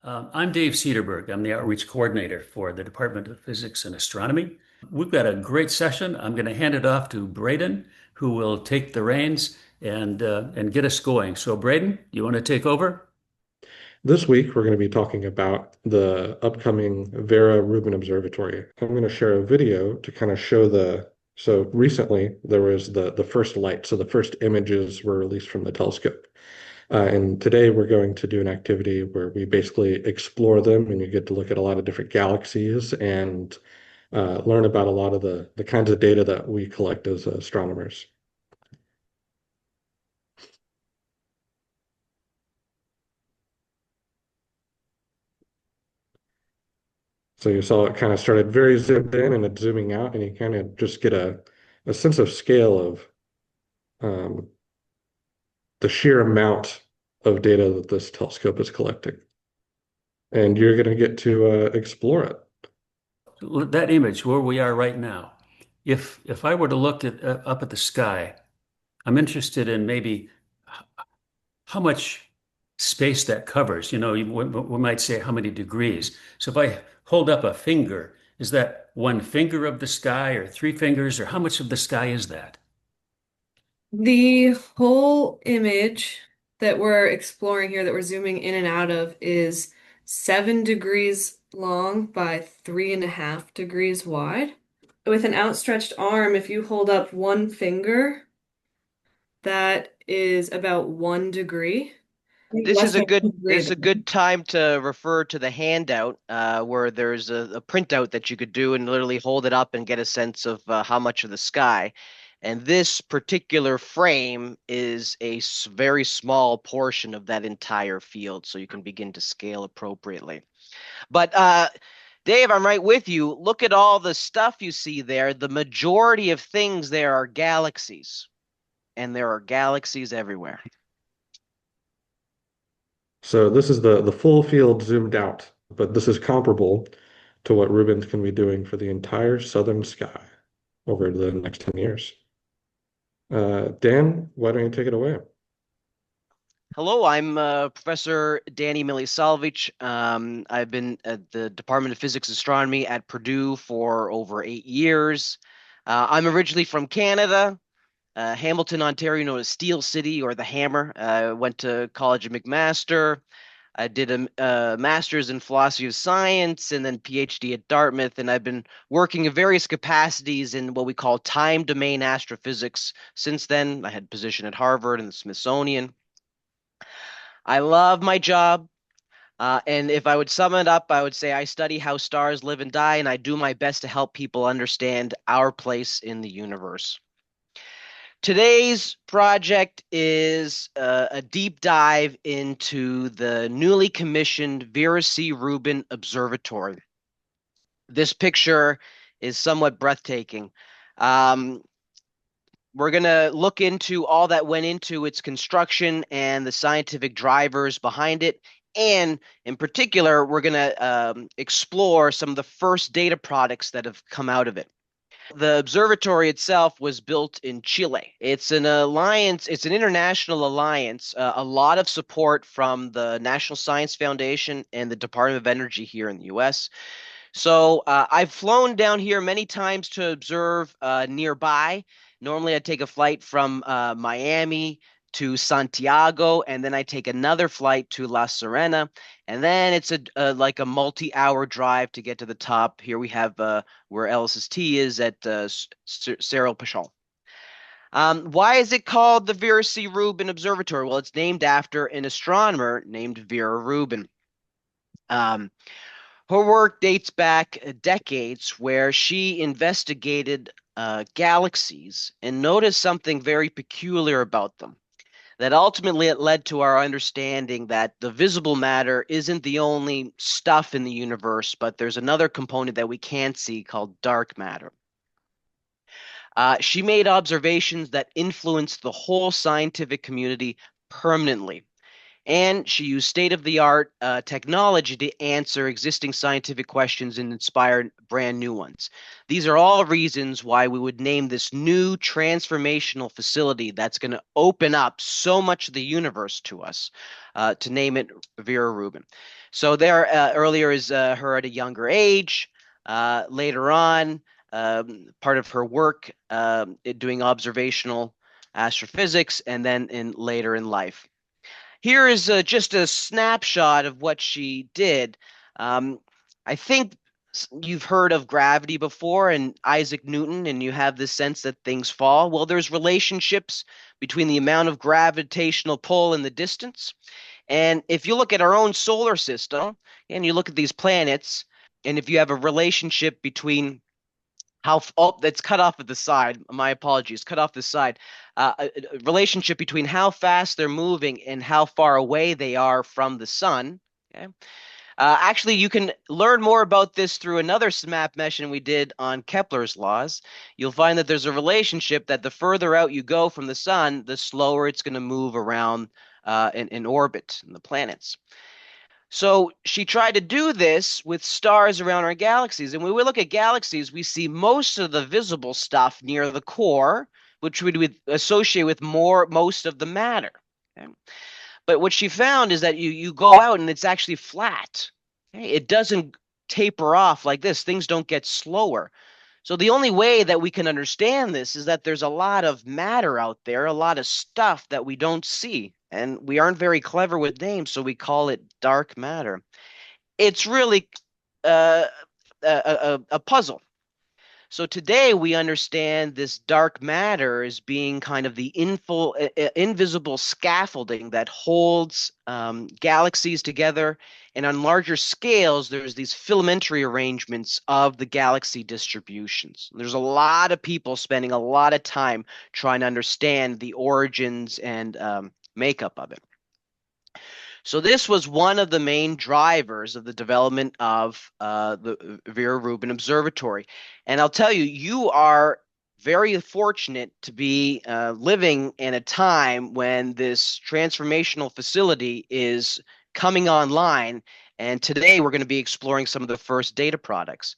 I'm Dave Cederberg. I'm the outreach coordinator for the Department of Physics and Astronomy. We've got a great session. I'm going to hand it off to Braden, who will take the reins and get us going. So, Braden, you want to take over? This week, we're going to be talking about the upcoming Vera Rubin Observatory. I'm going to share a video to kind of show so recently there was the first light. So the first images were released from the telescope. And today we're going to do an activity where we basically explore them and you get to look at a lot of different galaxies and learn about a lot of the kinds of data that we collect as astronomers. So you saw it kind of started very zoomed in and it's zooming out, and you kind of just get a sense of scale of um, the sheer amount of data that this telescope is collecting. And you're going to get to explore it. That image where we are right now. If I were to look up at the sky, I'm interested in maybe how much space that covers. We might say how many degrees. So if I hold up a finger, is that one finger of the sky or three fingers, or how much of the sky is that? The whole image that we're exploring here, that we're zooming in and out of, is 7 degrees long by 3.5 degrees wide. With an outstretched arm, if you hold up one finger, that is about 1 degree. This Less is a than good 1 degree. this is a good time to refer to the handout where there's a printout that you could do and literally hold it up and get a sense of how much of the sky. And this particular frame is a very small portion of that entire field, so you can begin to scale appropriately. But Dave, I'm right with you. Look at all the stuff you see there. The majority of things there are galaxies, and there are galaxies everywhere. So this is the full field zoomed out, but this is comparable to what Rubens can be doing for the entire southern sky over the next 10 years. Dan, why don't you take it away? Hello, I'm Professor Danny Milisavljevic. I've been at the Department of Physics and Astronomy at Purdue for over 8 years. I'm originally from Canada, Hamilton, Ontario, known as Steel City or the Hammer. I went to College of McMaster. I did a master's in philosophy of science and then PhD at Dartmouth. And I've been working in various capacities in what we call time domain astrophysics. Since then, I had a position at Harvard and the Smithsonian. I love my job. And if I would sum it up, I would say I study how stars live and die, and I do my best to help people understand our place in the universe. Today's project is a deep dive into the newly commissioned Vera C. Rubin Observatory. This picture is somewhat breathtaking. We're going to look into all that went into its construction and the scientific drivers behind it. And in particular, we're going to explore some of the first data products that have come out of it. The observatory itself was built in Chile. It's an alliance, it's an international alliance, a lot of support from the National Science Foundation and the Department of Energy here in the US. So I've flown down here many times to observe nearby. Normally, I take a flight from Miami to Santiago, and then I take another flight to La Serena, and then it's like a multi-hour drive to get to the top. Here we have where LSST is at Cerro Pachon. Why is it called the Vera C. Rubin Observatory? Well, it's named after an astronomer named Vera Rubin. Um, Her work dates back decades where she investigated galaxies and noticed something very peculiar about them. That ultimately it led to our understanding that the visible matter isn't the only stuff in the universe, but there's another component that we can't see called dark matter. She made observations that influenced the whole scientific community permanently. And she used state-of-the-art technology to answer existing scientific questions and inspire brand new ones. These are all reasons why we would name this new transformational facility that's going to open up so much of the universe to us, to name it Vera Rubin. So there, earlier is her at a younger age. Later on, part of her work doing observational astrophysics, and then later in life. Here is just a snapshot of what she did. I think you've heard of gravity before and Isaac Newton, and you have this sense that things fall. Well, there's relationships between the amount of gravitational pull and the distance. And if you look at our own solar system and you look at these planets, and if you have a relationship between that's cut off at the side. My apologies, cut off the side. A relationship between how fast they're moving and how far away they are from the sun. Okay. Actually, you can learn more about this through another SMAP mission we did on Kepler's laws. You'll find that there's a relationship that the further out you go from the sun, the slower it's going to move around in orbit in the planets. So she tried to do this with stars around our galaxies. And when we look at galaxies, we see most of the visible stuff near the core, which we would associate with most of the matter. Okay? But what she found is that you go out and it's actually flat. Okay? It doesn't taper off like this. Things don't get slower. So the only way that we can understand this is that there's a lot of matter out there, a lot of stuff that we don't see. And we aren't very clever with names, so we call it dark matter. It's really a puzzle. So today we understand this dark matter as being kind of the invisible scaffolding that holds galaxies together. And on larger scales, there's these filamentary arrangements of the galaxy distributions. There's a lot of people spending a lot of time trying to understand the origins and makeup of it. So this was one of the main drivers of the development of the Vera Rubin Observatory. And I'll tell you, you are very fortunate to be living in a time when this transformational facility is coming online. And today we're going to be exploring some of the first data products.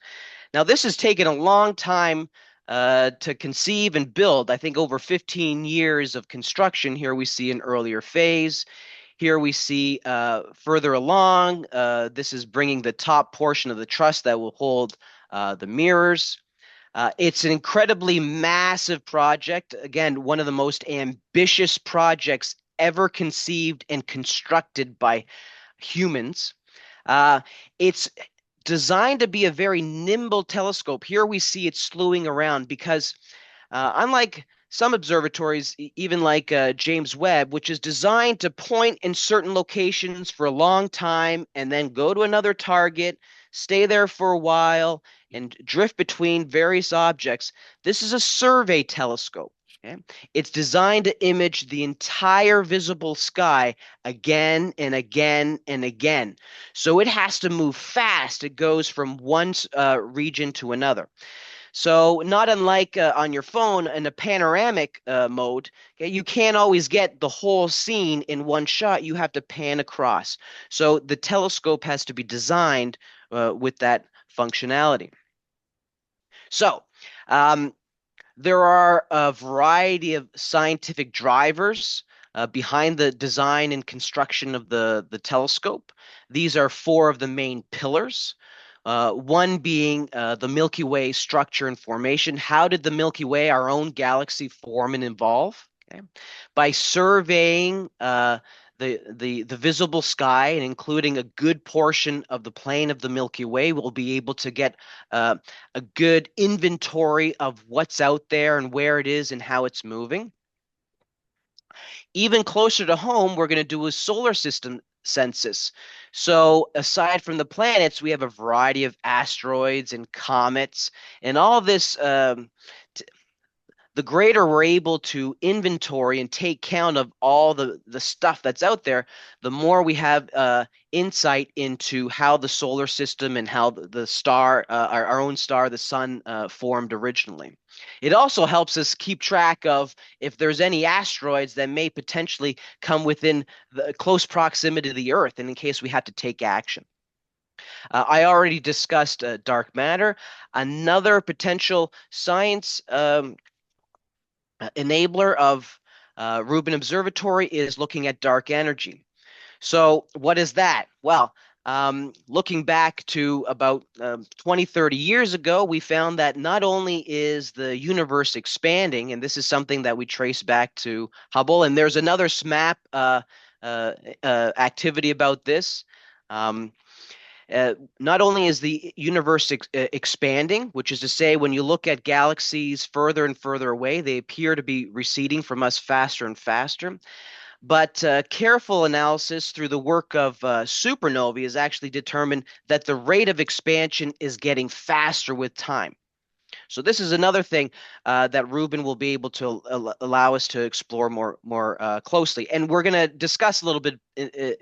Now, this has taken a long time to conceive and build. I think over 15 years of construction. Here we see an earlier phase. Here we see further along, this is bringing the top portion of the truss that will hold the mirrors. It's an incredibly massive project. Again, one of the most ambitious projects ever conceived and constructed by humans. It's designed to be a very nimble telescope. Here we see it slewing around because unlike some observatories, even like James Webb, which is designed to point in certain locations for a long time and then go to another target, stay there for a while, and drift between various objects. This is a survey telescope. Okay? It's designed to image the entire visible sky again and again and again. So it has to move fast. It goes from one region to another. So not unlike on your phone in a panoramic mode, okay, you can't always get the whole scene in one shot. You have to pan across. So the telescope has to be designed with that functionality. So there are a variety of scientific drivers behind the design and construction of the telescope. These are four of the main pillars. One being the Milky Way structure and formation. How did the Milky Way, our own galaxy, form and evolve? Okay. By surveying the visible sky and including a good portion of the plane of the Milky Way, we'll be able to get a good inventory of what's out there and where it is and how it's moving. Even closer to home, we're going to do a solar system census. So aside from the planets, we have a variety of asteroids and comets, and all this the greater we're able to inventory and take count of all the stuff that's out there, the more we have insight into how the solar system and how the star, our own star, the sun, formed originally. It also helps us keep track of if there's any asteroids that may potentially come within the close proximity to the Earth, and in case we had to take action. I already discussed dark matter. Another potential science enabler of Rubin Observatory is looking at dark energy. So what is that? Well, looking back to about 20, 30 years ago, we found that not only is the universe expanding, and this is something that we trace back to Hubble, and there's another SMAP activity about this. Not only is the universe expanding, which is to say, when you look at galaxies further and further away, they appear to be receding from us faster and faster. But careful analysis through the work of supernovae has actually determined that the rate of expansion is getting faster with time. So this is another thing that Rubin will be able to allow us to explore more closely. And we're going to discuss a little bit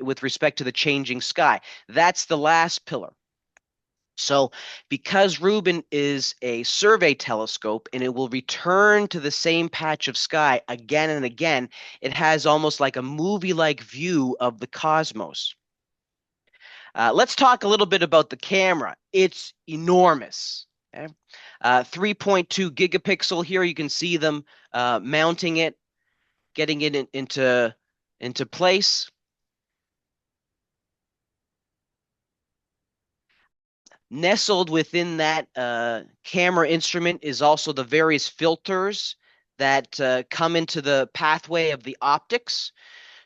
with respect to the changing sky. That's the last pillar. So because Rubin is a survey telescope and it will return to the same patch of sky again and again, it has almost like a movie-like view of the cosmos. Let's talk a little bit about the camera. It's enormous. Okay? 3.2 gigapixel here. You can see them mounting it, getting it into place. Nestled within that camera instrument is also the various filters that come into the pathway of the optics.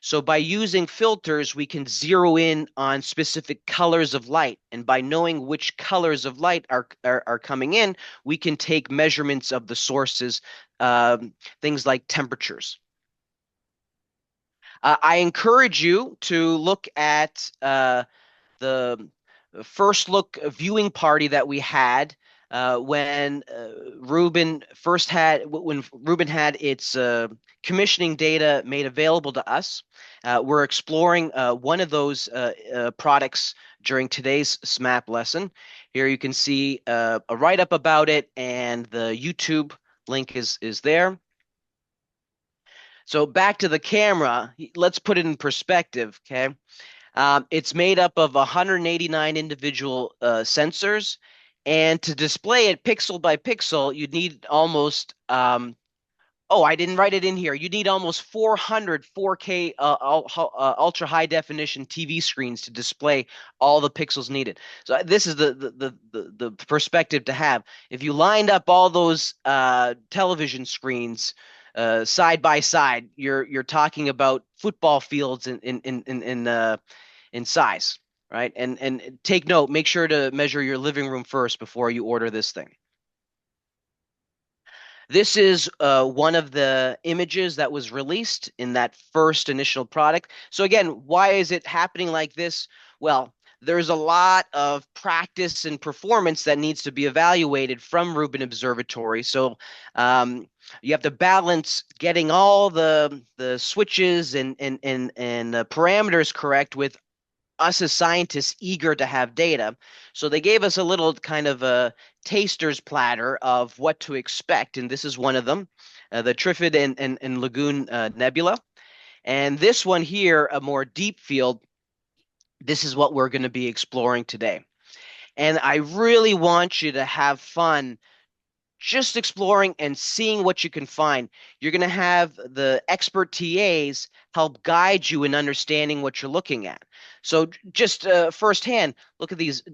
So by using filters, we can zero in on specific colors of light. And by knowing which colors of light are coming in, we can take measurements of the sources, things like temperatures. I encourage you to look at the first look viewing party that we had when Rubin had its commissioning data made available to us. We're exploring one of those products during today's SMAP lesson. Here you can see a write-up about it, and the YouTube link is there. So back to the camera, let's put it in perspective, okay? It's made up of 189 individual sensors, and to display it pixel by pixel, you'd need almost, I didn't write it in here. You need almost 400 4K ultra high definition TV screens to display all the pixels needed. So this is the perspective to have. If you lined up all those television screens side by side, you're talking about football fields in size, right? And take note, make sure to measure your living room first before you order this thing. This is one of the images that was released in that first initial product. So again, why is it happening like this? Well, there's a lot of practice and performance that needs to be evaluated from Rubin Observatory. So you have to balance getting all the switches and parameters correct with us as scientists eager to have data. So they gave us a little kind of a taster's platter of what to expect, and this is one of them, the Trifid and Lagoon Nebula. And this one here, a more deep field, this is what we're going to be exploring today. And I really want you to have fun just exploring and seeing what you can find. You're going to have the expert TAs help guide you in understanding what you're looking at. So just firsthand, look at these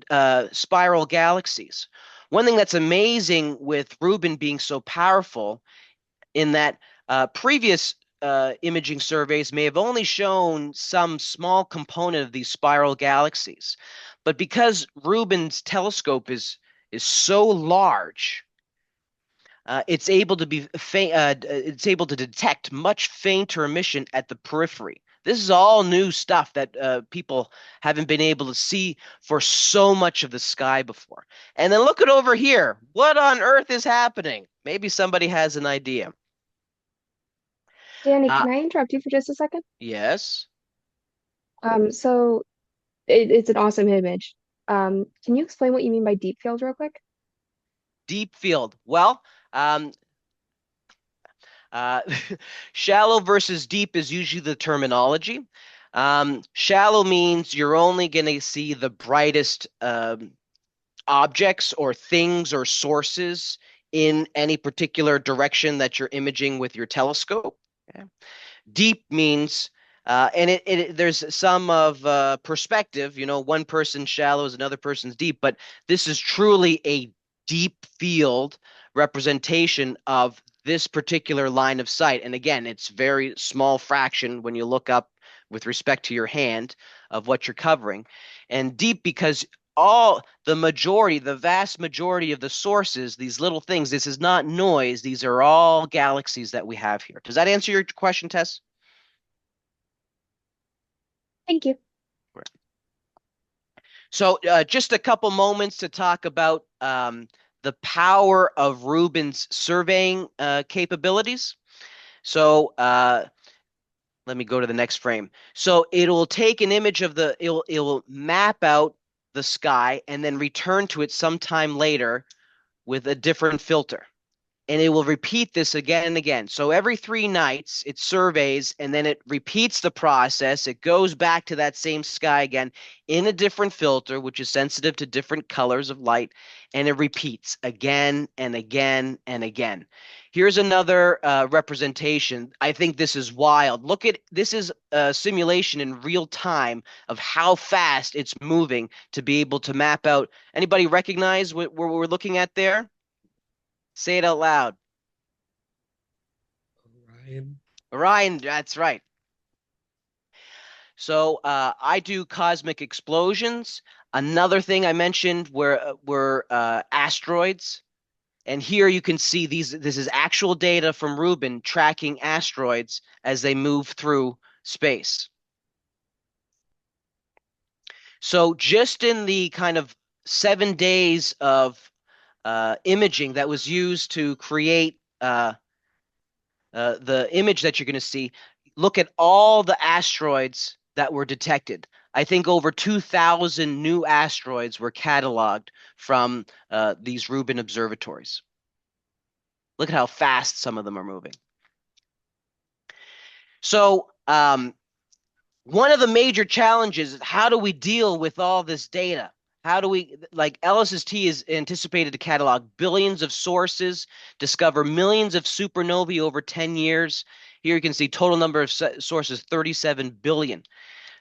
spiral galaxies. One thing that's amazing with Rubin being so powerful in that previous imaging surveys may have only shown some small component of these spiral galaxies. But because Rubin's telescope is so large, it's able to detect much fainter emission at the periphery. This is all new stuff that people haven't been able to see for so much of the sky before. And then look at over here. What on earth is happening? Maybe somebody has an idea. Danny, Uh, can I interrupt you for just a second? yes. So it's an awesome image. Can you explain what you mean by deep field real quick? Deep field. Well, um, uh, shallow versus deep is usually the terminology. Shallow means you're only going to see the brightest objects or things or sources in any particular direction that you're imaging with your telescope. Okay. Deep means, and there's some of perspective, one person's shallow is another person's deep, but this is truly a deep field representation of this particular line of sight. And again, it's very small fraction when you look up with respect to your hand of what you're covering. And deep because the vast majority of the sources, these little things, this is not noise. These are all galaxies that we have here. Does that answer your question, Tess? Thank you. So just a couple moments to talk about the power of Rubin's surveying capabilities. So let me go to the next frame. So it'll take an image of it'll map out the sky and then return to it sometime later with a different filter. And it will repeat this again and again. So every 3 nights, it surveys and then it repeats the process. It goes back to that same sky again in a different filter, which is sensitive to different colors of light, and it repeats again and again and again. Here's another representation. I think this is wild. Look at this is a simulation in real time of how fast it's moving to be able to map out. Anybody recognize what we're looking at there? Say it out loud. Orion. Orion, that's right. So I do cosmic explosions. Another thing I mentioned were asteroids. And here you can see this is actual data from Rubin tracking asteroids as they move through space. So just in the kind of 7 days of imaging that was used to create the image that you're going to see, look at all the asteroids that were detected. I think over 2,000 new asteroids were cataloged from these Rubin observatories. Look at how fast some of them are moving. So one of the major challenges is how do we deal with all this data? How do we, like LSST is anticipated to catalog billions of sources, discover millions of supernovae over 10 years. Here you can see total number of sources, 37 billion.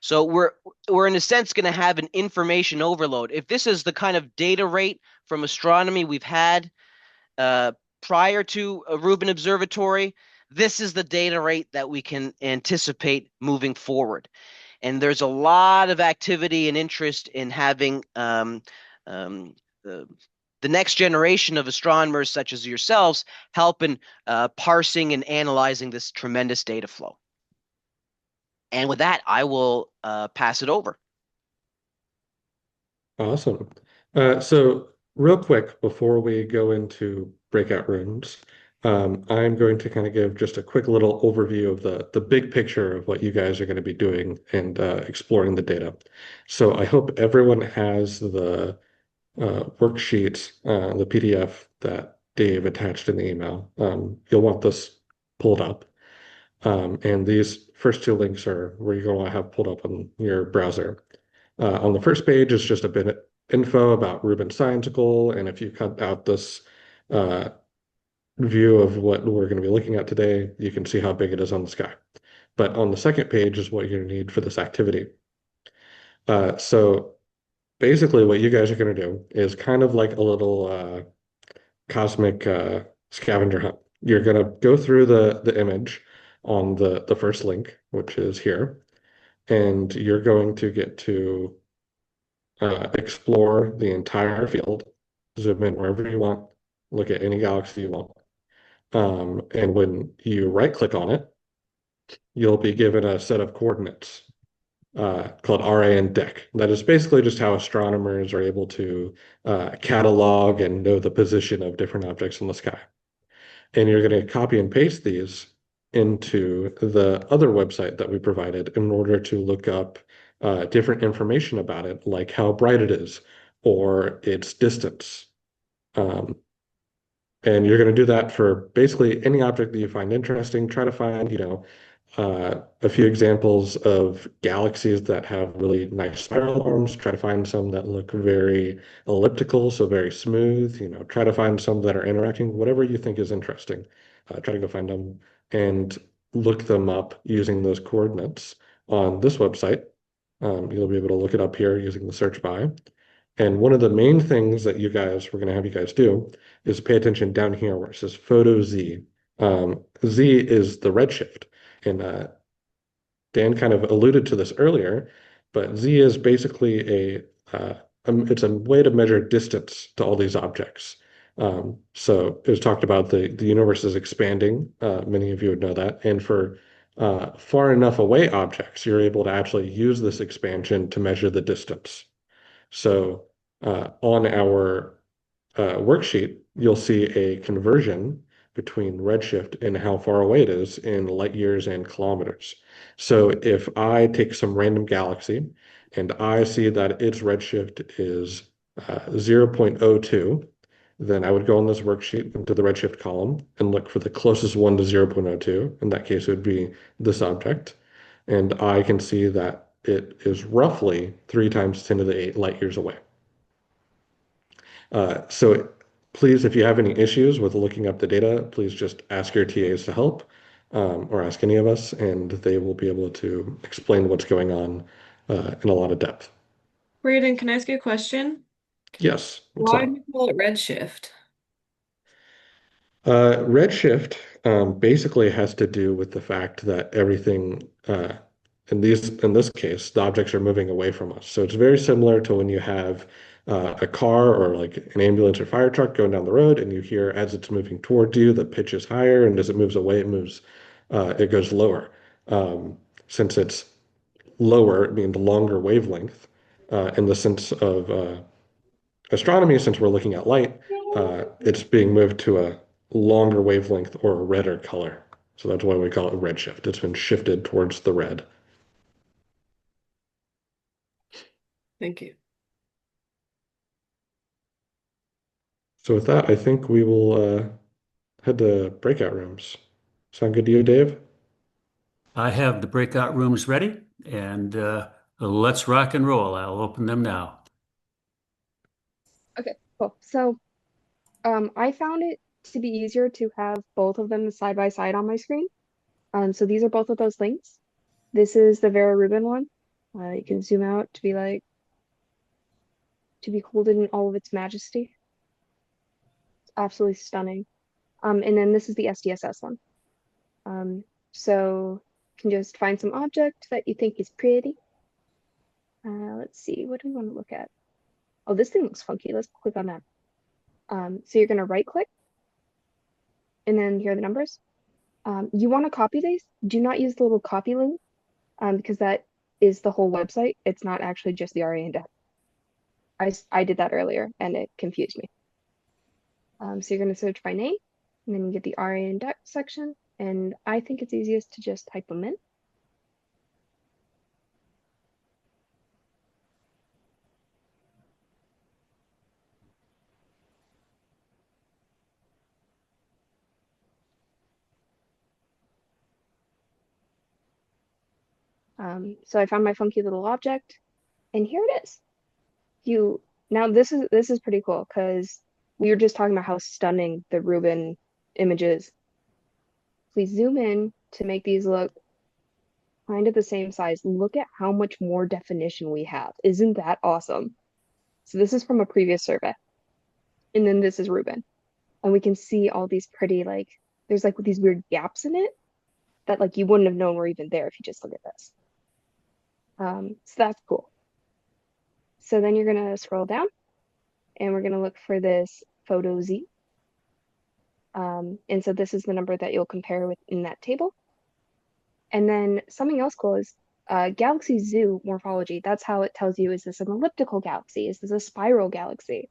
So we're in a sense going to have an information overload. If this is the kind of data rate from astronomy we've had prior to a Rubin Observatory, this is the data rate that we can anticipate moving forward. And there's a lot of activity and interest in having the next generation of astronomers, such as yourselves, help in parsing and analyzing this tremendous data flow. And with that, I will pass it over. Awesome. So real quick, before we go into breakout rooms, I'm going to kind of give just a quick little overview of the big picture of what you guys are going to be doing and exploring the data. So I hope everyone has the worksheet, the PDF that Dave attached in the email. You'll want this pulled up. And these first 2 links are where you're going to have pulled up on your browser. On the first page is just a bit of info about Rubin Science Goal, and if you cut out this view of what we're going to be looking at today, you can see how big it is on the sky. But on the second page is what you're going to need for this activity. So basically what you guys are going to do is kind of like a little cosmic scavenger hunt. You're going to go through the image on the first link, which is here, and you're going to get to explore the entire field, zoom in wherever you want, look at any galaxy you want. And when you right click on it, you'll be given a set of coordinates called RAN DEC. That is basically just how astronomers are able to catalog and know the position of different objects in the sky. And you're going to copy and paste these into the other website that we provided in order to look up different information about it, like how bright it is or its distance. Um, and you're going to do that for basically any object that you find interesting. Try to find, a few examples of galaxies that have really nice spiral arms. Try to find some that look very elliptical, so very smooth. Try to find some that are interacting, whatever you think is interesting. Try to go find them and look them up using those coordinates on this website. You'll be able to look it up here using the search by. And one of the main things that we're going to have you guys do is pay attention down here where it says photo Z. Z is the redshift. And Dan kind of alluded to this earlier, but Z is basically it's a way to measure distance to all these objects. So it was talked about the universe is expanding. Many of you would know that. And for far enough away objects, you're able to actually use this expansion to measure the distance. So on our worksheet, you'll see a conversion between redshift and how far away it is in light years and kilometers. So if I take some random galaxy and I see that its redshift is 0.02, then I would go on this worksheet into the redshift column and look for the closest one to 0.02. In that case, it would be this object. And I can see that it is roughly 3 times 10 to the 8 light years away. So please, if you have any issues with looking up the data, please just ask your TAs to help, or ask any of us, and they will be able to explain what's going on in a lot of depth. Braden, can I ask you a question? Yes. What's Why up? do you call it redshift? Redshift basically has to do with the fact that everything in this case, the objects are moving away from us. So it's very similar to when you have a car or like an ambulance or fire truck going down the road, and you hear as it's moving towards you, the pitch is higher, and as it moves away, it goes lower. Since it's lower, it means longer wavelength. In the sense of astronomy, since we're looking at light, it's being moved to a longer wavelength or a redder color. So that's why we call it redshift. It's been shifted towards the red. Thank you. So with that, I think we will head to breakout rooms. Sound good to you, Dave? I have the breakout rooms ready, and let's rock and roll. I'll open them now. Okay, cool. So I found it to be easier to have both of them side by side on my screen. So these are both of those links. This is the Vera Rubin one. You can zoom out to behold it in all of its majesty. It's absolutely stunning. And then this is the SDSS one. So you can just find some object that you think is pretty. Let's see, what do we want to look at? Oh, this thing looks funky. Let's click on that. So you're going to right click, and then here are the numbers. You want to copy these. Do not use the little copy link, because that is the whole website. It's not actually just the RA index. I did that earlier, and it confused me. So you're going to search by name, and then you get the RA index section, and I think it's easiest to just type them in. So I found my funky little object, and here it is. Now this is pretty cool because we were just talking about how stunning the Rubin image is. Please zoom in to make these look kind of the same size. Look at how much more definition we have. Isn't that awesome? So this is from a previous survey. And then this is Rubin. And we can see all these pretty, there's like these weird gaps in it that like you wouldn't have known were even there if you just look at this. So that's cool. So then you're going to scroll down and we're going to look for this photo Z. And so this is the number that you'll compare with in that table. And then something else cool is galaxy zoo morphology. That's how it tells you, is this an elliptical galaxy? Is this a spiral galaxy?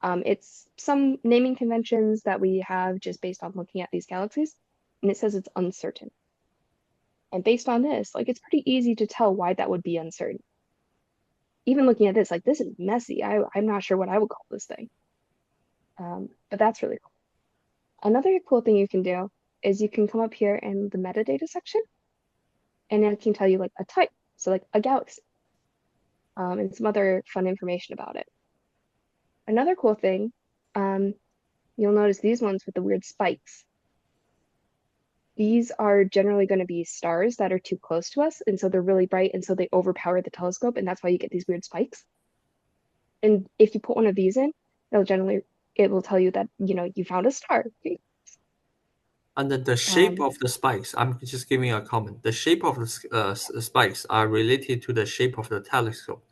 It's some naming conventions that we have just based on looking at these galaxies. And it says it's uncertain. And based on this, like it's pretty easy to tell why that would be uncertain. Even looking at this, like this is messy. I'm not sure what I would call this thing. But that's really cool. Another cool thing you can do is you can come up here in the metadata section, and it can tell you like a type, so like a galaxy, and some other fun information about it. Another cool thing, you'll notice these ones with the weird spikes. These are generally going to be stars that are too close to us, and so they're really bright, and so they overpower the telescope, and that's why you get these weird spikes. And if you put one of these in, it will tell you that, you found a star. And then the shape Um, of the spikes, I'm just giving a comment. The shape of the spikes are related to the shape of the telescope.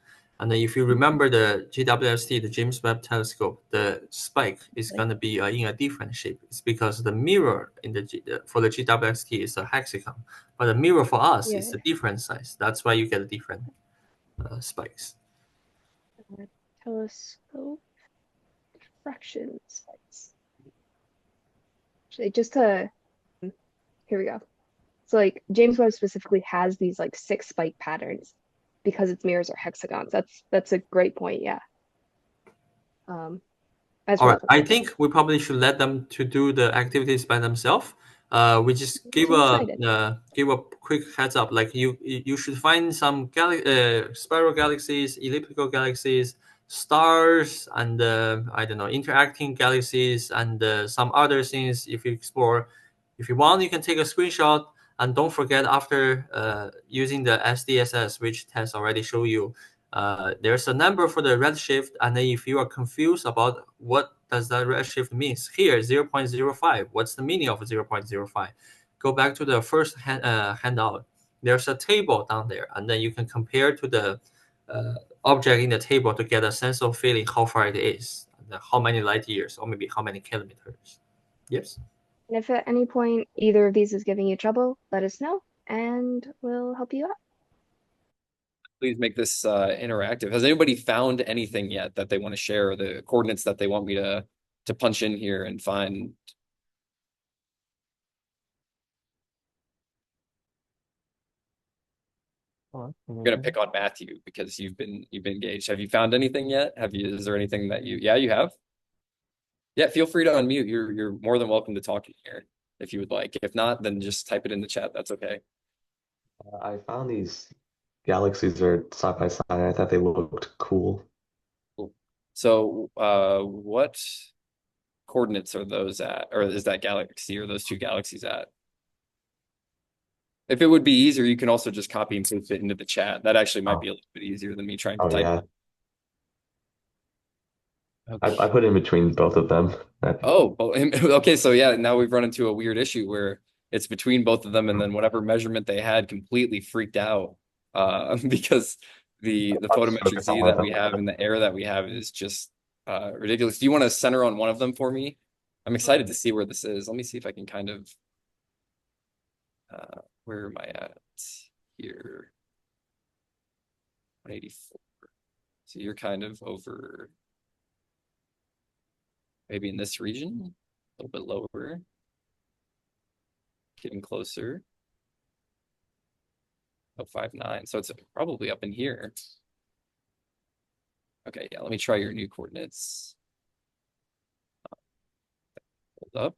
And then if you remember the GWST, the James Webb Telescope, the spike is going to be in a different shape. It's because the mirror for the GWST is a hexagon, but the mirror for us is a different size. That's why you get different spikes. Telescope diffraction spikes. Actually, here we go. So like James Webb specifically has these like 6 spike patterns because its mirrors are hexagons. That's a great point. Yeah. That's All really right, cool. I think we probably should let them to do the activities by themselves. We just give a quick heads up. Like you should find some spiral galaxies, elliptical galaxies, stars, and I don't know, interacting galaxies, and some other things. If you explore, if you want, you can take a screenshot. And don't forget, after using the SDSS, which Tess already showed you, there's a number for the redshift, and then if you are confused about what does that redshift means, here 0.05, what's the meaning of 0.05? Go back to the first handout. There's a table down there, and then you can compare to the object in the table to get a sense of feeling how far it is, and how many light years, or maybe how many kilometers. Yes. And if at any point either of these is giving you trouble, let us know and we'll help you out. Please make this interactive. Has anybody found anything yet that they want to share, or the coordinates that they want me to punch in here and find? I'm gonna pick on Matthew because you've been engaged. Have you found anything yet? Is there anything that you have? Yeah, feel free to unmute. You're more than welcome to talk in here if you would like. If not, then just type it in the chat. That's okay. I found these galaxies are side by side. I thought they looked cool. Cool. So, what coordinates are those at, or is that galaxy or those 2 galaxies at? If it would be easier, you can also just copy and paste it into the chat. That actually might be a little bit easier than me trying to type. Yeah. Okay. I put in between both of them. Oh, okay. So yeah, now we've run into a weird issue where it's between both of them, and then whatever measurement they had completely freaked out because the photometric Z that we have and the error that we have is just ridiculous. Do you want to center on one of them for me? I'm excited to see where this is. Let me see if I can kind of where am I at here? 184. So you're kind of over maybe in this region, a little bit lower, getting closer. 059, so it's probably up in here. Okay, yeah, let me try your new coordinates. Hold up.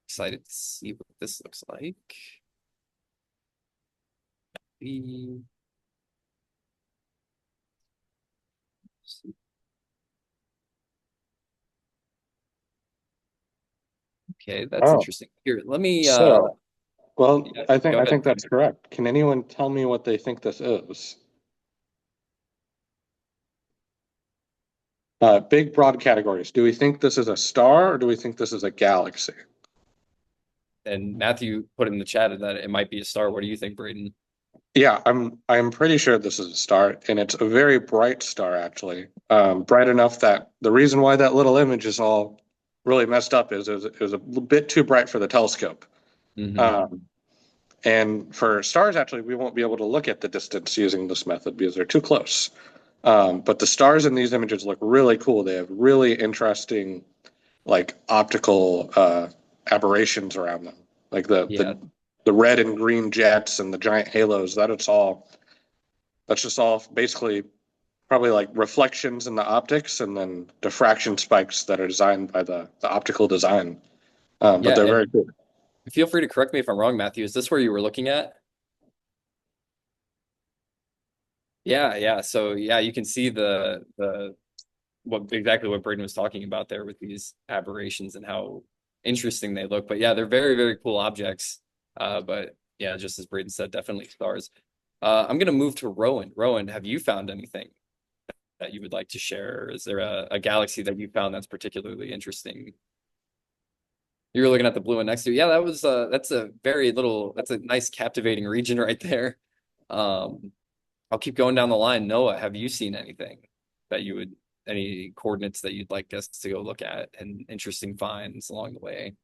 Excited to see what this looks like. Okay, that's interesting. Here, let me well, yeah, I think that's correct. Can anyone tell me what they think this is? Big broad categories. Do we think this is a star or do we think this is a galaxy? And Matthew put in the chat that it might be a star. What do you think, Braden? Yeah, I'm pretty sure this is a star, and it's a very bright star, actually. Bright enough that the reason why that little image is all really messed up is it was a bit too bright for the telescope. And for stars, actually, we won't be able to look at the distance using this method because they're too close. But the stars in these images look really cool. They have really interesting, like, optical aberrations around them. Like Yeah. the red and green jets and the giant halos. That's just all basically probably like reflections in the optics and then diffraction spikes that are designed by the optical design. But Yeah, they're very and cool. feel free to correct me if I'm wrong, Matthew. Is this where you were looking at? Yeah, yeah. So yeah, you can see the what exactly what Braden was talking about there with these aberrations and how interesting they look. But yeah, they're very, very cool objects. But yeah, just as Braden said, definitely stars. I'm gonna move to Rowan. Rowan, have you found anything that you would like to share? Is there a galaxy that you found that's particularly interesting? You were looking at the blue one next to you. Yeah, that's a nice captivating region right there. I'll keep going down the line. Noah, have you seen anything that you would any coordinates that you'd like us to go look at and interesting finds along the way?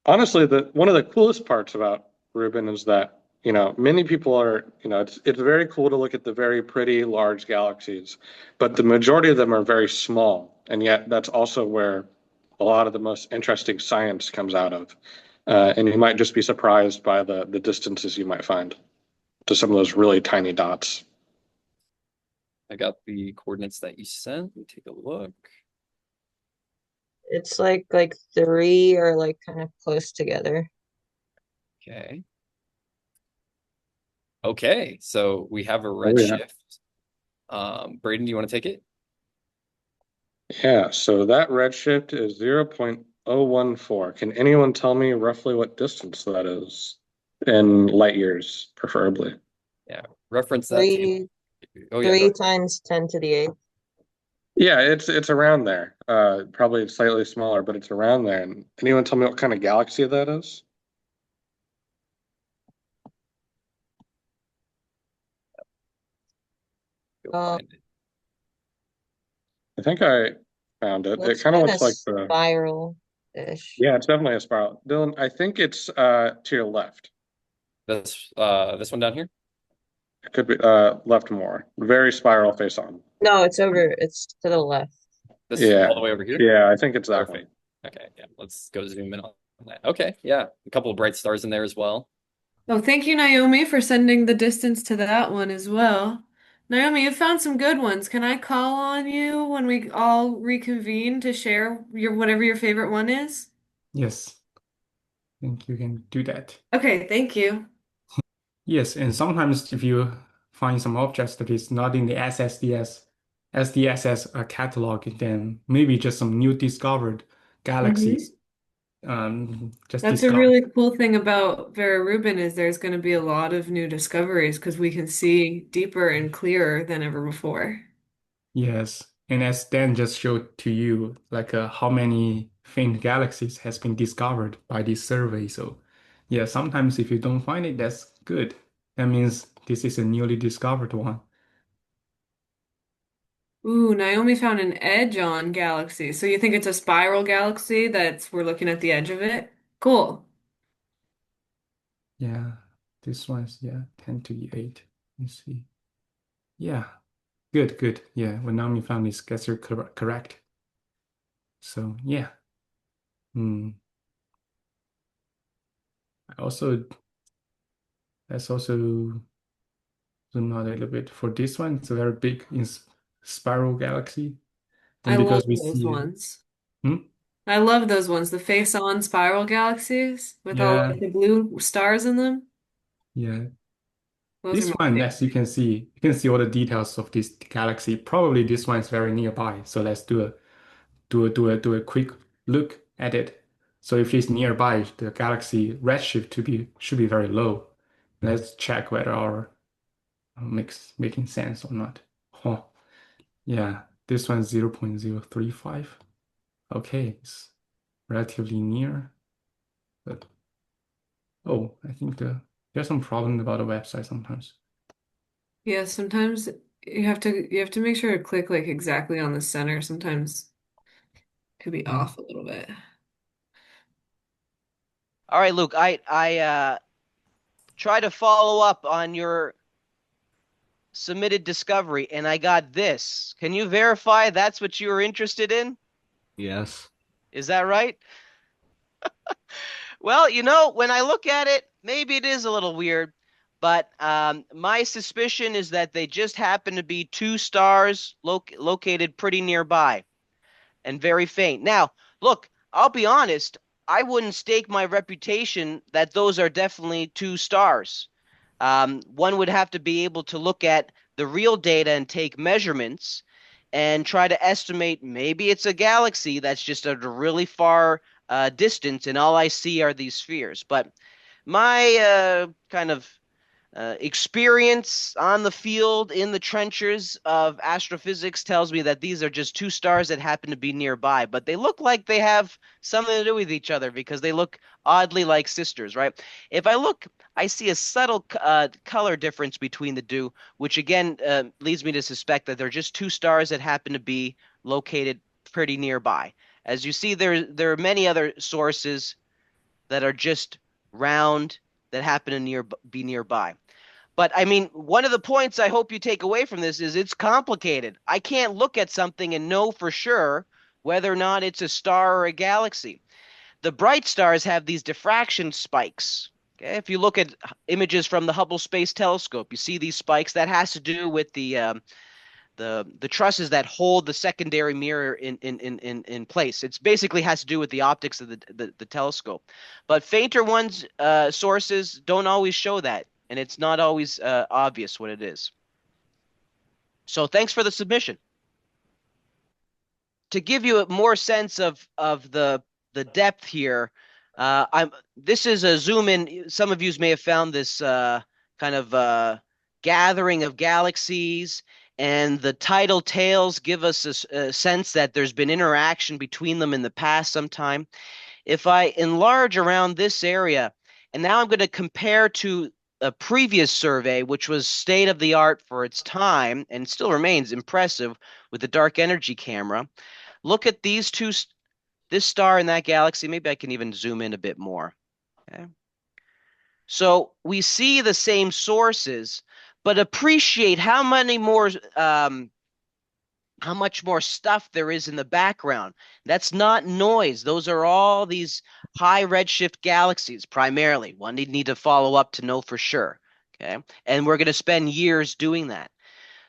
Honestly, the one of the coolest parts about Rubin is that, many people are, it's very cool to look at the very pretty large galaxies, but the majority of them are very small, and yet that's also where a lot of the most interesting science comes out of. And you might just be surprised by the distances you might find to some of those really tiny dots. I got the coordinates that you sent. Let me take a look. It's like three are like kind of close together. Okay. Okay, so we have a Oh, yeah. redshift. Braden, do you want to take it? Yeah, so that redshift is 0.014. Can anyone tell me roughly what distance that is in light years, preferably? Yeah, reference that table. Oh yeah, Three times 10 to the 8th. Yeah, it's around there. Probably slightly smaller, but it's around there. And anyone tell me what kind of galaxy that is? go Oh, find it. I think I found it. It looks kind of like a looks like the spiral-ish. Yeah, it's definitely a spiral. Dylan, I think it's to your left. This one down here? It could be left more. Very spiral face on. No, it's to the left. This Yeah. all the way over here? Yeah, I think it's that Perfect. Okay, yeah, let's go zoom in on that. Okay, yeah, a couple of bright stars in there as well. Oh, thank you, Naomi, for sending the distance to that one as well. Naomi, you found some good ones. Can I call on you when we all reconvene to share whatever your favorite one is? Yes, I think you can do that. Okay, thank you. Yes, and sometimes if you find some objects that is not in the SDSS catalog, then maybe just some new discovered galaxies. Just That's a discovered. really cool thing about Vera Rubin is there's going to be a lot of new discoveries because we can see deeper and clearer than ever before. Yes, and as Dan just showed to you, like how many faint galaxies has been discovered by this survey. So, yeah, sometimes if you don't find it, that's good. That means this is a newly discovered one. Ooh, Naomi found an edge on galaxy. So you think it's a spiral galaxy that's we're looking at the edge of it? Cool. Yeah, this one's 10 to the 8. Let's see. Yeah, good, good. Yeah, when Naomi found this, guess you're correct. So yeah. Let's also zoom out a little bit. For this one, it's a very big in spiral galaxy. I And because love we those see ones. Hmm? I love those ones, the face-on spiral galaxies with all Yeah, like the blue stars in them. yeah. Those are This my one, favorite. as you can see all the details of this galaxy. Probably this one is very nearby. So let's do a quick look at it. So if it's nearby, the galaxy redshift should be very low. Let's check whether our making sense or not. Huh. Yeah, this one's 0.035. Okay, it's relatively near. But oh, I think there's some problem about the website sometimes. Yeah, sometimes you have to make sure to click like exactly on the center. Sometimes it could be off a little bit. All right, Luke, I try to follow up on your submitted discovery, and I got this. Can you verify that's what you were interested in? Yes. Is that right? Well, when I look at it, maybe it is a little weird, but my suspicion is that they just happen to be two stars located pretty nearby and very faint. Now, look, I'll be honest, I wouldn't stake my reputation that those are definitely two stars. One would have to be able to look at the real data and take measurements and try to estimate maybe it's a galaxy that's just at a really far distance, and all I see are these spheres. But my kind of experience on the field in the trenches of astrophysics tells me that these are just two stars that happen to be nearby, but they look like they have something to do with each other because they look oddly like sisters, right? If I look, I see a subtle color difference between the two, which again leads me to suspect that they're just two stars that happen to be located pretty nearby. As you see, there are many other sources that are just round that happen to be nearby. But I mean, one of the points I hope you take away from this is it's complicated. I can't look at something and know for sure whether or not it's a star or a galaxy. The bright stars have these diffraction spikes. Okay? If you look at images from the Hubble Space Telescope, you see these spikes. That has to do with the trusses that hold the secondary mirror in place. It's basically has to do with the optics of the telescope. But fainter ones sources don't always show that, and it's not always obvious what it is. So thanks for the submission. To give you a more sense of the depth here, this is a zoom in. Some of you may have found this kind of gathering of galaxies, and the tidal tails give us a sense that there's been interaction between them in the past sometime. If I enlarge around this area, and now I'm going to compare to a previous survey, which was state of the art for its time and still remains impressive with the dark energy camera. Look at these two, this star and that galaxy. Maybe I can even zoom in a bit more. Okay. So we see the same sources, but appreciate how many more, how much more stuff there is in the background. That's not noise. Those are all these high redshift galaxies, primarily. One need to follow up to know for sure. Okay, and we're going to spend years doing that.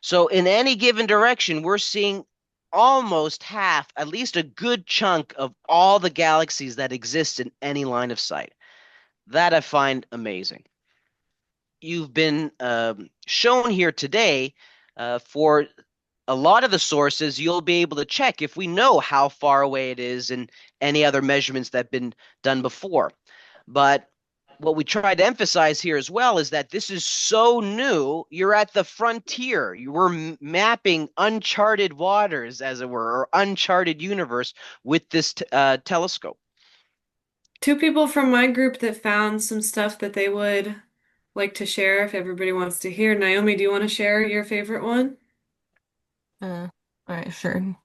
So in any given direction, we're seeing almost half, at least a good chunk of all the galaxies that exist in any line of sight. That I find amazing. You've been shown here today for a lot of the sources, you'll be able to check if we know how far away it is and any other measurements that have been done before. But what we try to emphasize here as well is that this is so new. You're at the frontier. You were mapping uncharted waters, as it were, or uncharted universe with this telescope. Two people from my group that found some stuff that they would like to share if everybody wants to hear. Naomi, do you want to share your favorite one? All right, sure.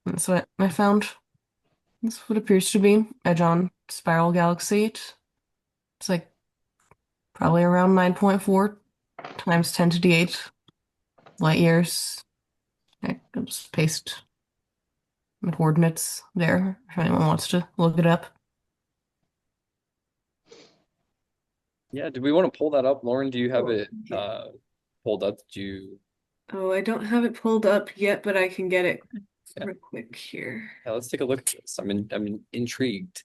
That's what I found. That's what appears to be a John spiral galaxy. It's like probably around 9.4 times 10 to the 8 light years. I'll just paste the coordinates there if anyone wants to look it up. Yeah, do we want to pull that up? Lauren, do you have it pulled up? Did you? Oh, I don't have it pulled up yet, but I can get it real quick here. Yeah, let's take a look at this. I'm intrigued.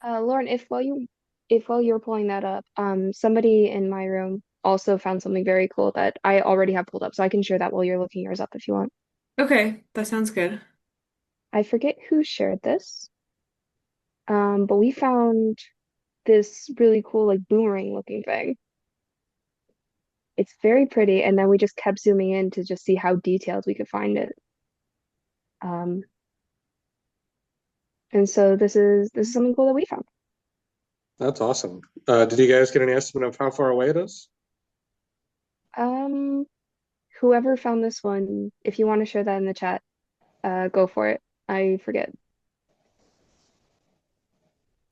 Lauren, if while you're pulling that up, somebody in my room also found something very cool that I already have pulled up, so I can share that while you're looking yours up if you want. Okay, that sounds good. I forget who shared this, but we found this really cool, like boomerang looking thing. It's very pretty, and then we just kept zooming in to just see how detailed we could find it. And so this is something cool that we found. That's awesome. Did you guys get any estimate of how far away it is? Whoever found this one, if you want to share that in the chat, go for it. I forget.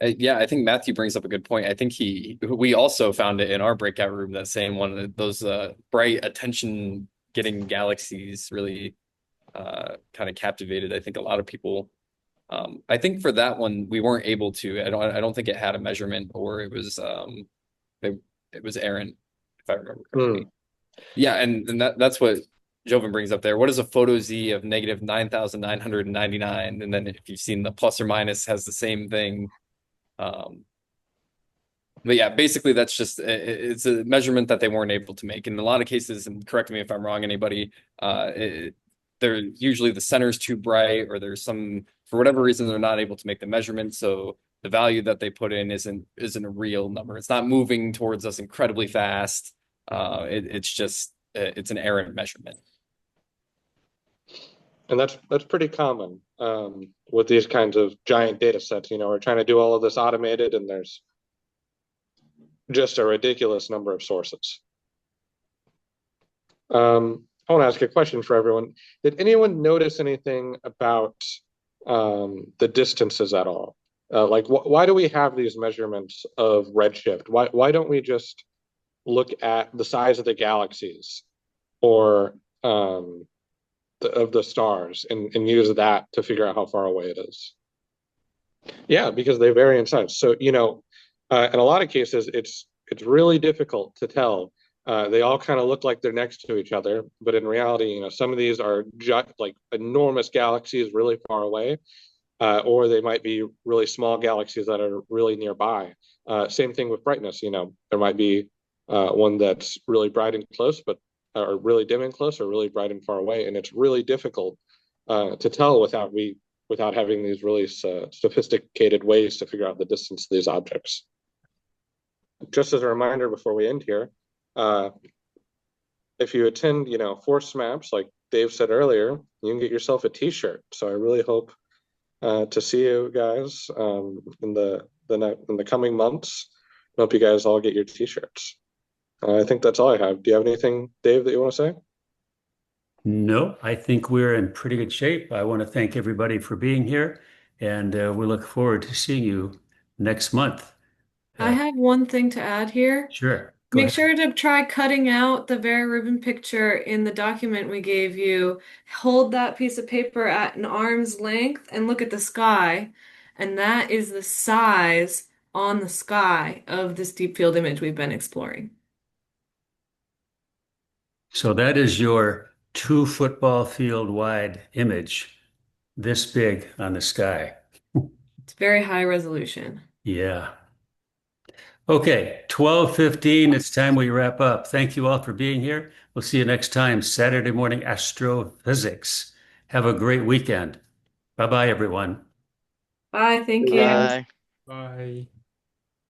Yeah, I think Matthew brings up a good point. I think we also found it in our breakout room, that same one. Those bright attention-getting galaxies really kind of captivated, I think, a lot of people I think for that one we weren't able to. I don't think it had a measurement, or it was errant, if I remember correctly. Yeah, and that's what Joven brings up there. What is a photo Z of negative 9,999? And then if you've seen the plus or minus has the same thing. But yeah, basically that's just it's a measurement that they weren't able to make. In a lot of cases, and correct me if I'm wrong, anybody, they're usually the center's too bright, or there's some, for whatever reason, they're not able to make the measurement. So the value that they put in isn't a real number. It's not moving towards us incredibly fast. It's just it's an errant measurement. And that's pretty common with these kinds of giant data sets. You know, we're trying to do all of this automated, and there's just a ridiculous number of sources. I want to ask a question for everyone. Did anyone notice anything about the distances at all? Like, why do we have these measurements of redshift? Why don't we just look at the size of the galaxies or of the stars and use that to figure out how far away it is? Yeah, because they vary in size. So, you know, in a lot of cases, it's really difficult to tell. They all kind of look like they're next to each other, but in reality, you know, some of these are like enormous galaxies really far away, or they might be really small galaxies that are really nearby. Same thing with brightness. You know, there might be one that's really bright and close, but or really dim and close, or really bright and far away, and it's really difficult to tell without having these really sophisticated ways to figure out the distance of these objects. Just as a reminder before we end here, if you attend, you know, 4 SMAPs, like Dave said earlier, you can get yourself a T-shirt. So I really hope to see you guys in the coming months. I hope you guys all get your T-shirts. I think that's all I have. Do you have anything, Dave, that you want to say? No, I think we're in pretty good shape. I want to thank everybody for being here, and we look forward to seeing you next month. I have one thing to add here. Sure. Go Make ahead. sure to try cutting out the Vera Rubin picture in the document we gave you. Hold that piece of paper at an arm's length and look at the sky. And that is the size on the sky of this deep field image we've been exploring. So that is your 2 football field wide image, this big on the sky. It's very high resolution. Yeah. Okay, 12:15, it's time we wrap up. Thank you all for being here. We'll see you next time, Saturday morning Astrophysics. Have a great weekend. Bye-bye, everyone. Bye, thank you. Bye. Bye.